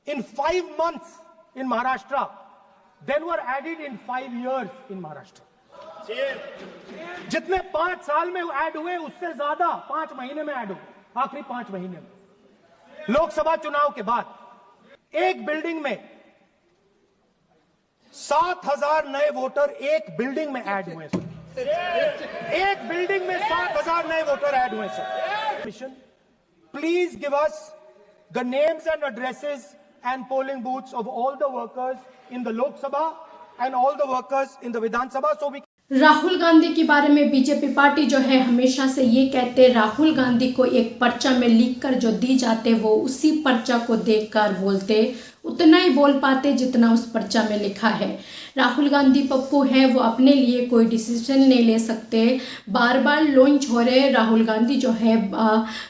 in 5 months in Maharashtra than were added in 5 years in Maharashtra. जितने 5 साल में add हुए उससे ज्यादा 5 महीने में ऐड हुए, आखिरी 5 महीने में। लोकसभा चुनाव के बाद एक बिल्डिंग में 7,000 नए वोटर एक बिल्डिंग में ऐड हुए सर। एक बिल्डिंग में 7,000 नए वोटर ऐड हुए sir. Please give us the names and addresses and polling booths of all the workers in the Lok Sabha and all the workers in the Vidhan Sabha so we Rahul Gandhi के बारे में BJP party जो है हमेशा से ये कहते, राहुल गांधी को एक पर्चा में लिखकर जो दी जाते वो उसी पर्चा को देखकर बोलते, उतना ही बोल पाते जितना उस पर्चा में लिखा है। राहुल गांधी पप्पू है, वो अपने लिए कोई डिसीजन नहीं ले सकते। बार बार लॉन्च हो रहे राहुल गांधी जो है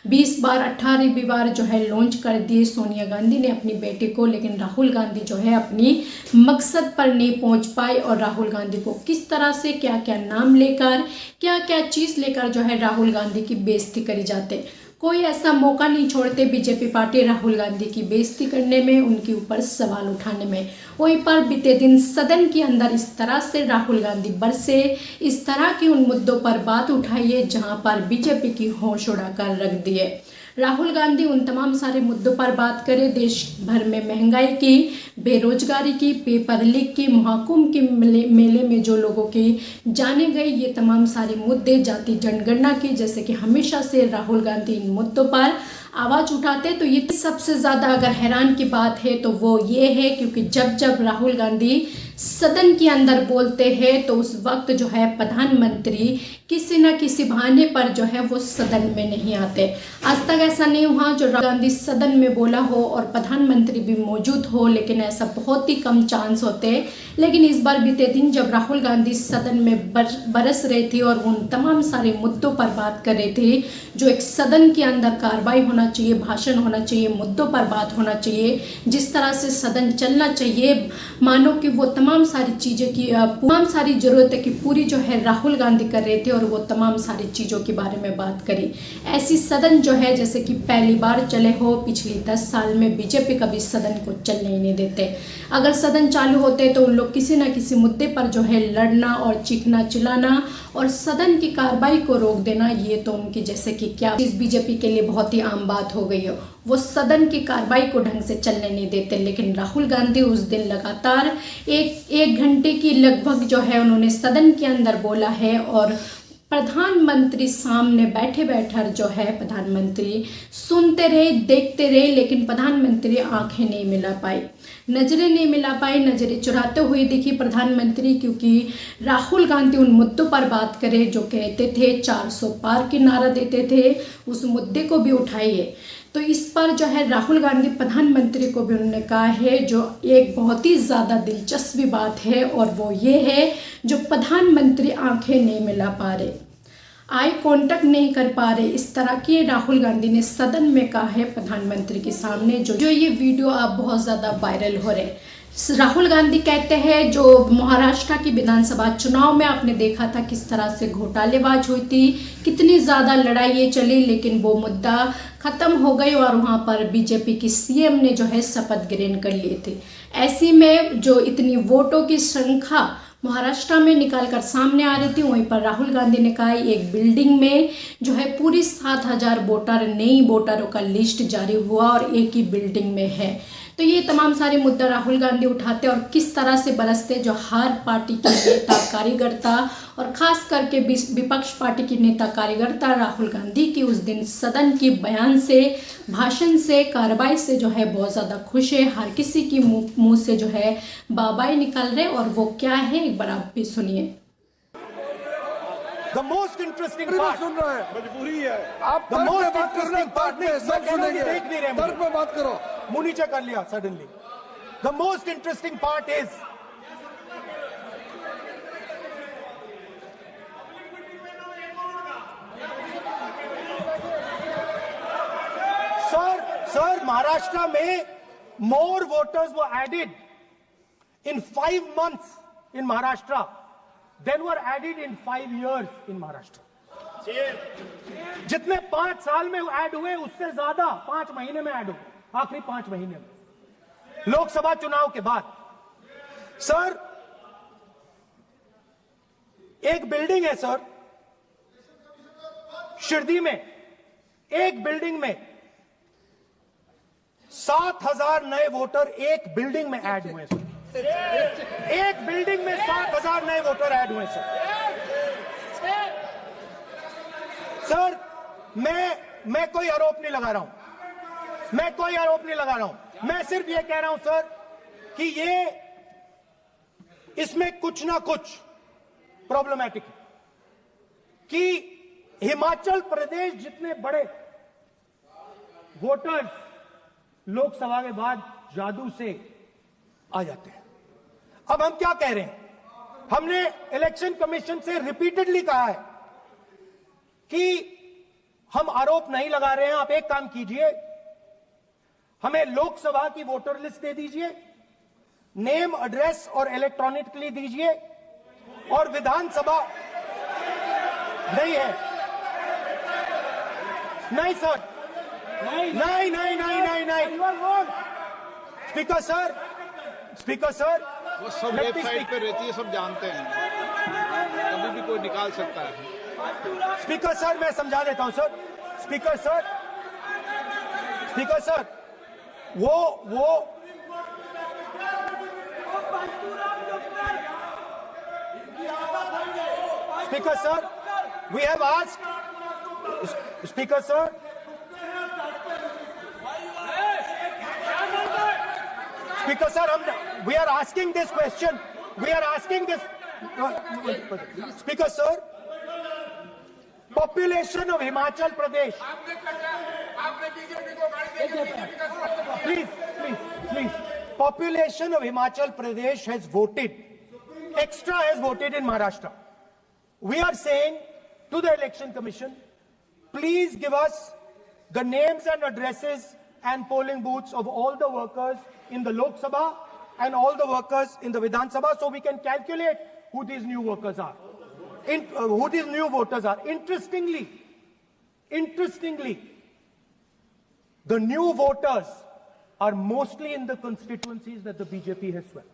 20 बार 18वीं बार जो है लॉन्च कर दिए सोनिया गांधी ने अपनी बेटी को, लेकिन राहुल गांधी जो है अपनी मकसद पर नहीं पहुंच पाए। और राहुल गांधी को किस तरह से क्या क्या नाम लेकर क्या क्या चीज़ लेकर जो है राहुल गांधी की बेइज्जती करी जाते, कोई ऐसा मौका नहीं छोड़ते बीजेपी पार्टी राहुल गांधी की बेइज्जती करने में, उनके ऊपर सवाल उठाने में। वहीं पर बीते दिन सदन के अंदर इस तरह से राहुल गांधी बरसे, इस तरह की उन मुद्दों पर बात उठाइए जहां पर बीजेपी की होश उड़ाकर रख दिए। राहुल गांधी उन तमाम सारे मुद्दों पर बात करें, देश भर में महंगाई की, बेरोजगारी की, पेपर लीक की, महाकुंभ के मेले में जो लोगों की जाने गए, ये तमाम सारे मुद्दे, जाति जनगणना की, जैसे कि हमेशा से राहुल गांधी इन मुद्दों पर आवाज़ उठाते। तो ये सबसे ज़्यादा अगर हैरान की बात है तो वो ये है क्योंकि जब जब राहुल गांधी सदन के अंदर बोलते हैं तो उस वक्त जो है प्रधानमंत्री किसी न किसी बहाने पर जो है वो सदन में नहीं आते। आज तक ऐसा नहीं हुआ जो राहुल गांधी सदन में बोला हो और प्रधानमंत्री भी मौजूद हो, लेकिन ऐसा बहुत ही कम चांस होते। लेकिन इस बार बीते दिन जब राहुल गांधी सदन में बरस रहे थे और उन तमाम सारे मुद्दों पर बात कर रहे थे जो एक सदन के अंदर कार्रवाई होना चाहिए, भाषण होना चाहिए, मुद्दों पर बात होना चाहिए, जिस तरह से सदन चलना चाहिए, मानो कि वो तमाम सारी चीज़ें की तमाम सारी ज़रूरतें की पूरी जो है राहुल गांधी कर रहे थे और वो तमाम सारी चीज़ों के बारे में बात करी। ऐसी सदन जो है जैसे कि पहली बार चले हो, पिछली 10 साल में बीजेपी कभी सदन को चलने ही नहीं देते। अगर सदन चालू होते तो उन लोग किसी न किसी मुद्दे पर जो है लड़ना और चीखना चिल्लाना और सदन की कार्रवाई को रोक देना, ये तो उनकी जैसे कि क्या इस बीजेपी के लिए बहुत ही आम बात हो गई हो। वो सदन की कार्रवाई को ढंग से चलने नहीं देते। लेकिन राहुल गांधी उस दिन लगातार एक घंटे की लगभग जो है उन्होंने सदन के अंदर बोला है और प्रधानमंत्री सामने बैठे बैठकर जो है प्रधानमंत्री सुनते रहे, देखते रहे, लेकिन प्रधानमंत्री आंखें नहीं मिला पाए, नजरें नहीं मिला पाए, नजरें चुराते हुए दिखी प्रधानमंत्री, क्योंकि राहुल गांधी उन मुद्दों पर बात करे जो कहते थे 400 पार की नारा देते थे, उस मुद्दे को भी उठाइए। तो इस पर जो है राहुल गांधी प्रधानमंत्री को भी उन्होंने कहा है जो एक बहुत ही ज़्यादा दिलचस्प बात है और वो ये है जो प्रधानमंत्री आंखें नहीं मिला पा रहे, आई कांटेक्ट नहीं कर पा रहे, इस तरह की राहुल गांधी ने सदन में कहा है प्रधानमंत्री के सामने। जो ये वीडियो आप बहुत ज़्यादा वायरल हो रहे। राहुल गांधी कहते हैं जो महाराष्ट्र की विधानसभा चुनाव में आपने देखा था किस तरह से घोटालेबाज हुई थी, कितनी ज़्यादा लड़ाई चली, लेकिन वो मुद्दा ख़त्म हो गई और वहाँ पर बीजेपी की सीएम ने जो है शपथ ग्रहण कर लिए थे। ऐसी में जो इतनी वोटों की श्रृंखला महाराष्ट्र में निकाल कर सामने आ रही थी, वहीं पर राहुल गांधी ने कहा एक बिल्डिंग में जो है पूरी 7,000 वोटर, नई वोटरों का लिस्ट जारी हुआ और एक ही बिल्डिंग में है। तो ये तमाम सारे मुद्दा राहुल गांधी उठाते और किस तरह से बरसते जो हर पार्टी के नेता कार्यकर्ता और खास करके विपक्ष पार्टी के नेता कार्यकर्ता राहुल गांधी की उस दिन सदन के बयान से, भाषण से, कार्रवाई से जो है बहुत ज़्यादा खुश है। हर किसी की मुंह से जो है बाबाई निकल रहे और वो क्या है एक बार आप भी सुनिए। The most interesting part सुन रहा है, मजबूरी है। आप The most interesting part नहीं, सब सुनेंगे, देख नहीं रहे, तर्क पे बात करो। मुंह नीचे कर लिया suddenly. The most interesting part is sir, Maharashtra में more voters were added in 5 months in Maharashtra than were added in 5 years in Maharashtra. जितने 5 साल में ऐड हुए उससे ज्यादा 5 महीने में ऐड हुए, आखिरी 5 महीने में। लोकसभा चुनाव के बाद। सर, एक बिल्डिंग है सर शिरडी में, एक बिल्डिंग में 7,000 नए वोटर एक बिल्डिंग में ऐड हुए सर। एक बिल्डिंग में 7,000 नए वोटर ऐड हुए सर। सर, मैं कोई आरोप नहीं लगा रहा हूं, मैं कोई आरोप नहीं लगा रहा हूं। मैं सिर्फ ये कह रहा हूं सर कि इसमें कुछ ना कुछ प्रॉब्लमैटिक है कि हिमाचल प्रदेश जितने बड़े वोटर्स लोकसभा के बाद जादू से आ जाते हैं। अब हम क्या कह रहे हैं, हमने इलेक्शन कमीशन से रिपीटेडली कहा है कि हम आरोप नहीं लगा रहे हैं। आप एक काम कीजिए, हमें लोकसभा की वोटर लिस्ट दे दीजिए, नेम, एड्रेस और इलेक्ट्रॉनिकली दीजिए, और विधानसभा नहीं है। नहीं सर, नहीं नहीं नहीं नहीं नहीं नहीं। स्पीकर सर, वो सब वेबसाइट पे रहती है, सब जानते हैं, कभी भी कोई निकाल सकता है। स्पीकर सर, मैं समझा देता हूं सर। स्पीकर सर, वो Speaker sir, we have asked. Speaker sir. Speaker sir, we are asking this question. We are asking this. Speaker sir, population of Himachal Pradesh. Please. Population of Himachal Pradesh has voted. Extra has voted in Maharashtra. We are saying to the Election Commission, please give us the names and addresses and polling booths of all the workers in the Lok Sabha and all the workers in the Vidhan Sabha, so we can calculate who these new workers are, who these new voters are. Interestingly, the new voters are mostly in the constituencies that the BJP has swept.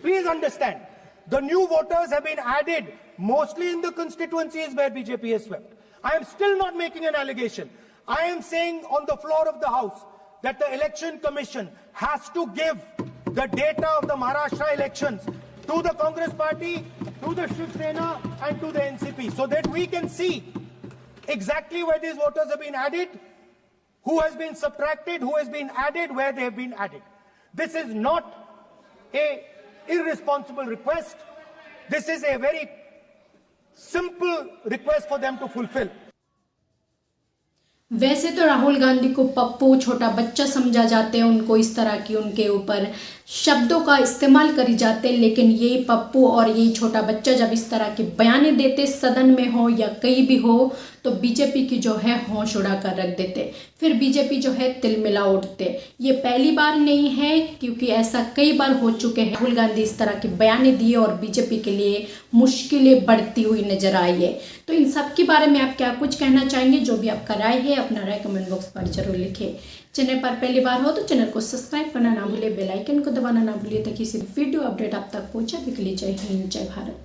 Please understand, the new voters have been added mostly in the constituencies where BJP has swept. I am still not making an allegation. I am saying on the floor of the House that the Election Commission has to give the data of the Maharashtra elections to the Congress Party, to the Shiv Sena and to the NCP, so that we can see exactly where these voters have been added, who has been subtracted, who has been added, where they have been added. This is not a irresponsible request. This is a very simple request for them to fulfill. वैसे तो राहुल गांधी को पप्पू, छोटा बच्चा समझा जाते हैं, उनको इस तरह की उनके ऊपर शब्दों का इस्तेमाल करी जाते हैं, लेकिन यही पप्पू और यही छोटा बच्चा जब इस तरह के बयाने देते सदन में हो या कहीं भी हो तो बीजेपी की जो है होश उड़ा कर रख देते, फिर बीजेपी जो है तिलमिला उठते। ये पहली बार नहीं है, क्योंकि ऐसा कई बार हो चुके हैं। राहुल गांधी इस तरह के बयाने दिए और बीजेपी के लिए मुश्किलें बढ़ती हुई नजर आई है। तो इन सब के बारे में आप क्या कुछ कहना चाहेंगे? जो भी आपका राय है अपना राय कमेंट बॉक्स पर जरूर लिखें। चैनल पर पहली बार हो तो चैनल को सब्सक्राइब करना ना भूलिए, बेल आइकन को दबाना ना भूलिए ताकि इसी वीडियो अपडेट आप तक पहुंचे। अभी के लिए जय हिंद, जय भारत।